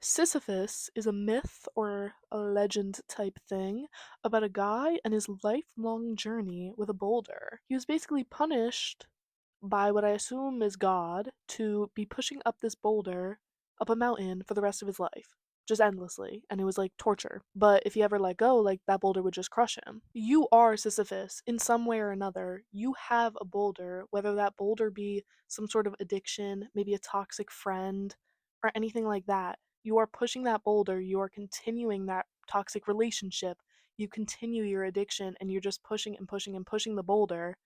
Sisyphus is a myth or a legend type thing about a guy and his lifelong journey with a boulder. He was basically punished by what I assume is God to be pushing up this boulder up a mountain for the rest of his life. Just endlessly. And it was like torture. But if he ever let go, like that boulder would just crush him. You are Sisyphus in some way or another. You have a boulder, whether that boulder be some sort of addiction, maybe a toxic friend, or anything like that. You are pushing that boulder, you are continuing that toxic relationship, you continue your addiction, and you're just pushing and pushing and pushing the boulder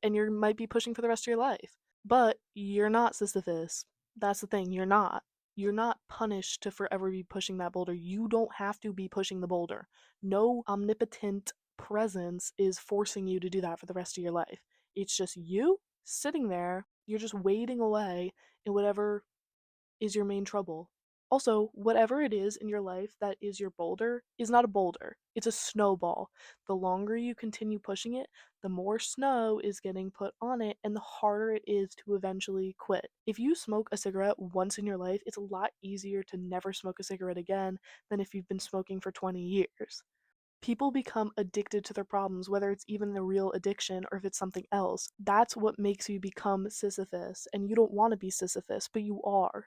and you might be pushing for the rest of your life. But you're not Sisyphus. That's the thing, you're not. You're not punished to forever be pushing that boulder. You don't have to be pushing the boulder. No omnipotent presence is forcing you to do that for the rest of your life. It's just you sitting there, you're just wading away in whatever is your main trouble. Also, whatever it is in your life that is your boulder is not a boulder, it's a snowball. The longer you continue pushing it, the more snow is getting put on it, and the harder it is to eventually quit. If you smoke a cigarette once in your life, it's a lot easier to never smoke a cigarette again than if you've been smoking for 20 years. People become addicted to their problems, whether it's even the real addiction or if it's something else. That's what makes you become Sisyphus. And you don't want to be Sisyphus, but you are.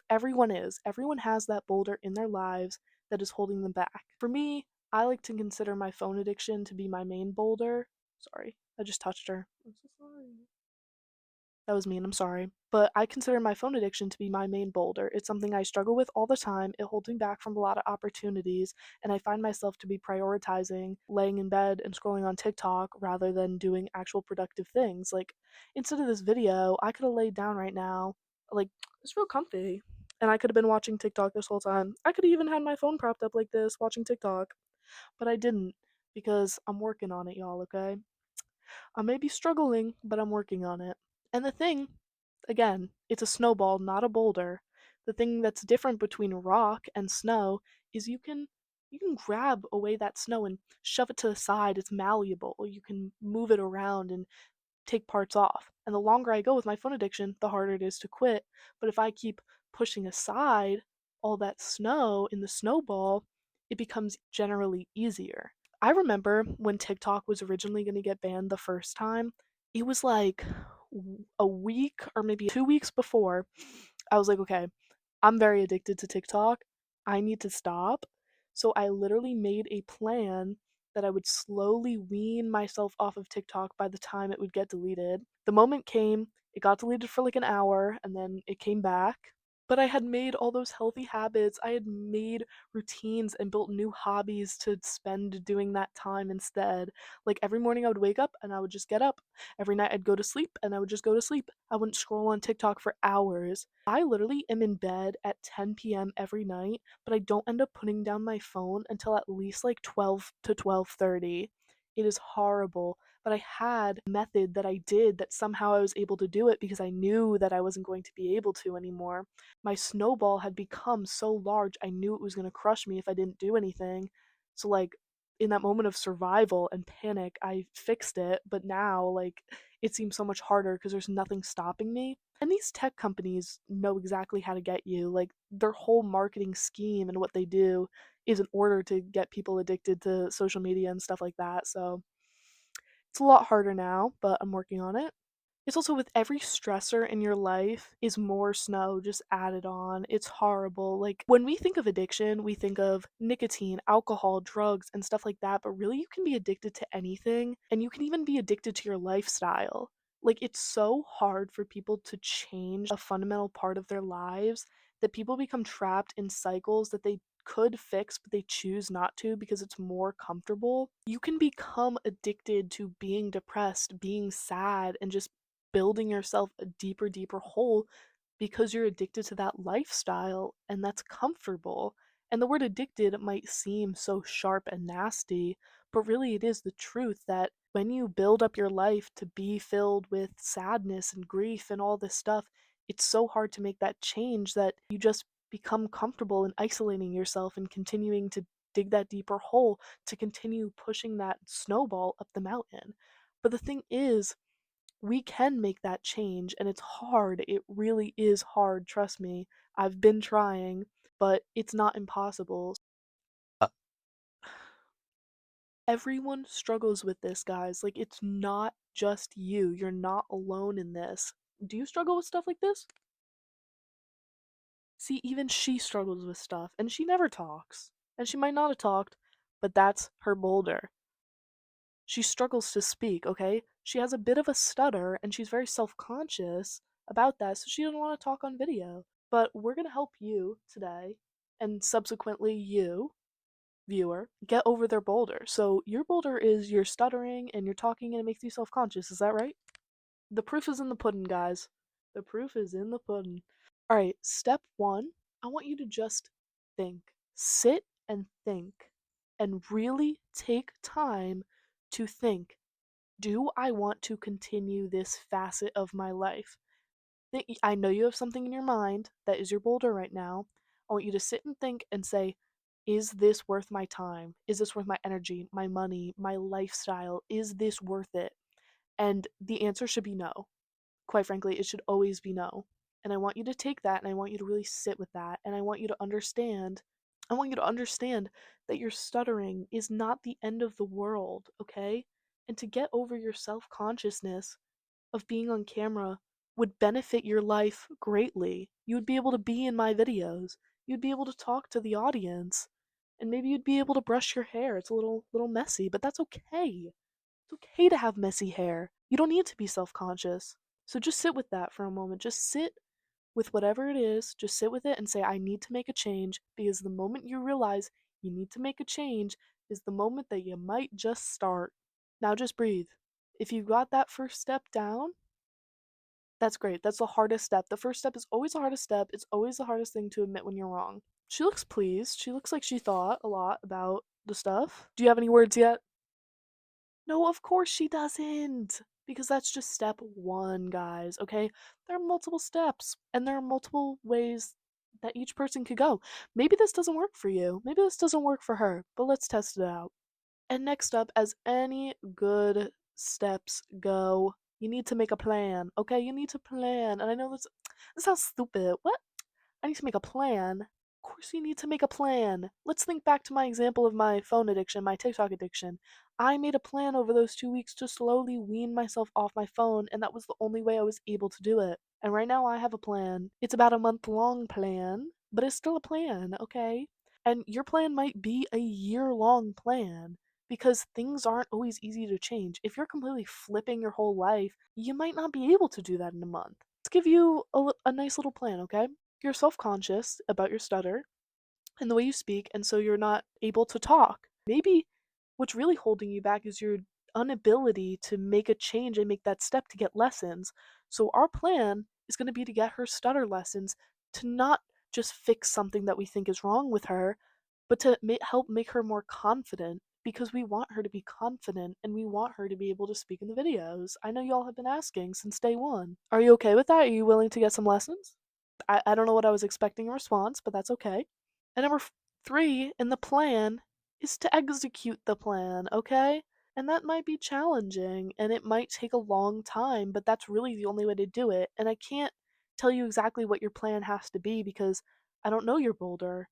Everyone is. Everyone has that boulder in their lives that is holding them back. For me, I like to consider my phone addiction to be my main boulder. Sorry, I just touched her. I'm so sorry. That was mean, I'm sorry. But I consider my phone addiction to be my main boulder. It's something I struggle with all the time. It holds me back from a lot of opportunities, and I find myself to be prioritizing laying in bed and scrolling on TikTok rather than doing actual productive things. Like, instead of this video, I could have laid down right now. Like, it's real comfy. And I could have been watching TikTok this whole time. I could have even had my phone propped up like this, watching TikTok. But I didn't, because I'm working on it, y'all, okay? I may be struggling, but I'm working on it. And the thing, again, it's a snowball, not a boulder. The thing that's different between rock and snow is you can grab away that snow and shove it to the side. It's malleable. You can move it around and take parts off. And the longer I go with my phone addiction, the harder it is to quit. But if I keep pushing aside all that snow in the snowball, it becomes generally easier. I remember when TikTok was originally going to get banned the first time, it was like a week or maybe 2 weeks before. I was like, okay, I'm very addicted to TikTok. I need to stop. So I literally made a plan that I would slowly wean myself off of TikTok by the time it would get deleted. The moment came, it got deleted for like an hour, and then it came back. But I had made all those healthy habits. I had made routines and built new hobbies to spend doing that time instead. Like every morning I would wake up and I would just get up. Every night I'd go to sleep and I would just go to sleep. I wouldn't scroll on TikTok for hours. I literally am in bed at 10 p.m. every night, but I don't end up putting down my phone until at least like 12 to 12:30. It is horrible, but I had a method that I did that somehow I was able to do it because I knew that I wasn't going to be able to anymore. My snowball had become so large, I knew it was going to crush me if I didn't do anything. So, like, in that moment of survival and panic, I fixed it, but now, like, it seems so much harder because there's nothing stopping me. And these tech companies know exactly how to get you. Like, their whole marketing scheme and what they do is in order to get people addicted to social media and stuff like that. So, it's a lot harder now, but I'm working on it. It's also with every stressor in your life is more snow just added on. It's horrible. Like when we think of addiction, we think of nicotine, alcohol, drugs, and stuff like that, but really you can be addicted to anything and you can even be addicted to your lifestyle. Like it's so hard for people to change a fundamental part of their lives that people become trapped in cycles that they could fix, but they choose not to because it's more comfortable. You can become addicted to being depressed, being sad, and just building yourself a deeper, deeper hole because you're addicted to that lifestyle and that's comfortable. And the word addicted might seem so sharp and nasty, but really it is the truth that when you build up your life to be filled with sadness and grief and all this stuff, it's so hard to make that change that you just become comfortable in isolating yourself and continuing to dig that deeper hole to continue pushing that snowball up the mountain. But the thing is, we can make that change and it's hard. It really is hard, trust me. I've been trying, but it's not impossible. Uh, Everyone struggles with this, guys. Like, it's not just you. You're not alone in this. Do you struggle with stuff like this? See, even she struggles with stuff, and she never talks. And she might not have talked, but that's her boulder. She struggles to speak, okay? She has a bit of a stutter, and she's very self conscious about that, so she doesn't want to talk on video. But we're gonna help you today, and subsequently you, viewer, get over their boulder. So your boulder is you're stuttering and you're talking and it makes you self conscious. Is that right? The proof is in the pudding, guys. The proof is in the pudding. All right, step one, I want you to just think. Sit and think. And really take time to think. Do I want to continue this facet of my life? I know you have something in your mind that is your boulder right now. I want you to sit and think and say, is this worth my time? Is this worth my energy, my money, my lifestyle? Is this worth it? And the answer should be no. Quite frankly, it should always be no. And I want you to take that and I want you to really sit with that. And I want you to understand that your stuttering is not the end of the world, okay? And to get over your self consciousness of being on camera would benefit your life greatly. You would be able to be in my videos. You'd be able to talk to the audience. And maybe you'd be able to brush your hair. It's a little messy, but that's okay. It's okay to have messy hair. You don't need to be self-conscious. So just sit with that for a moment. Just sit with whatever it is. Just sit with it and say I need to make a change because the moment you realize you need to make a change is the moment that you might just start. Now just breathe. If you got that first step down, that's great. That's the hardest step. The first step is always the hardest step. It's always the hardest thing to admit when you're wrong. She looks pleased. She looks like she thought a lot about the stuff. Do you have any words yet? No, of course she doesn't. Because that's just step one, guys, okay? There are multiple steps, and there are multiple ways that each person could go. Maybe this doesn't work for you. Maybe this doesn't work for her, but let's test it out. And next up, as any good steps go, you need to make a plan, okay? You need to plan. And I know this sounds stupid. What? I need to make a plan. Of course, you need to make a plan. Let's think back to my example of my phone addiction, my TikTok addiction. I made a plan over those 2 weeks to slowly wean myself off my phone, and that was the only way I was able to do it. And right now, I have a plan. It's about a month long plan, but it's still a plan, okay? And your plan might be a year long plan because things aren't always easy to change. If you're completely flipping your whole life, you might not be able to do that in a month. Let's give you a nice little plan, okay? You're self conscious about your stutter and the way you speak, and so you're not able to talk. Maybe what's really holding you back is your inability to make a change and make that step to get lessons. So, our plan is going to be to get her stutter lessons to not just fix something that we think is wrong with her, but to help make her more confident because we want her to be confident and we want her to be able to speak in the videos. I know y'all have been asking since day one. Are you okay with that? Are you willing to get some lessons? I don't know what I was expecting in response, but that's okay. And number three in the plan is to execute the plan, okay? And that might be challenging and it might take a long time, but that's really the only way to do it. And I can't tell you exactly what your plan has to be because I don't know your boulder.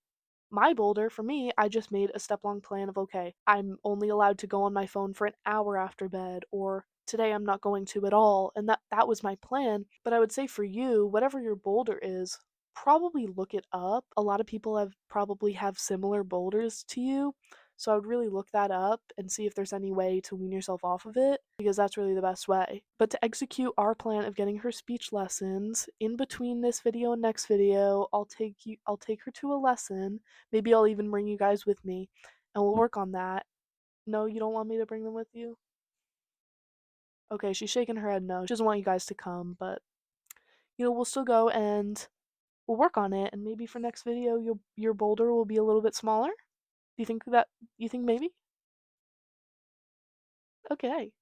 My boulder, for me, I just made a step long plan of okay, I'm only allowed to go on my phone for an hour after bed, or today I'm not going to at all. And that was my plan. But I would say for you, whatever your boulder is, probably look it up. A lot of people have probably have similar boulders to you. So I would really look that up and see if there's any way to wean yourself off of it because that's really the best way. But to execute our plan of getting her speech lessons, in between this video and next video, I'll take her to a lesson. Maybe I'll even bring you guys with me and we'll work on that. No, you don't want me to bring them with you? Okay, she's shaking her head no. She doesn't want you guys to come, but we'll still go and we'll work on it and maybe for next video your boulder will be a little bit smaller. Do you think maybe? Okay.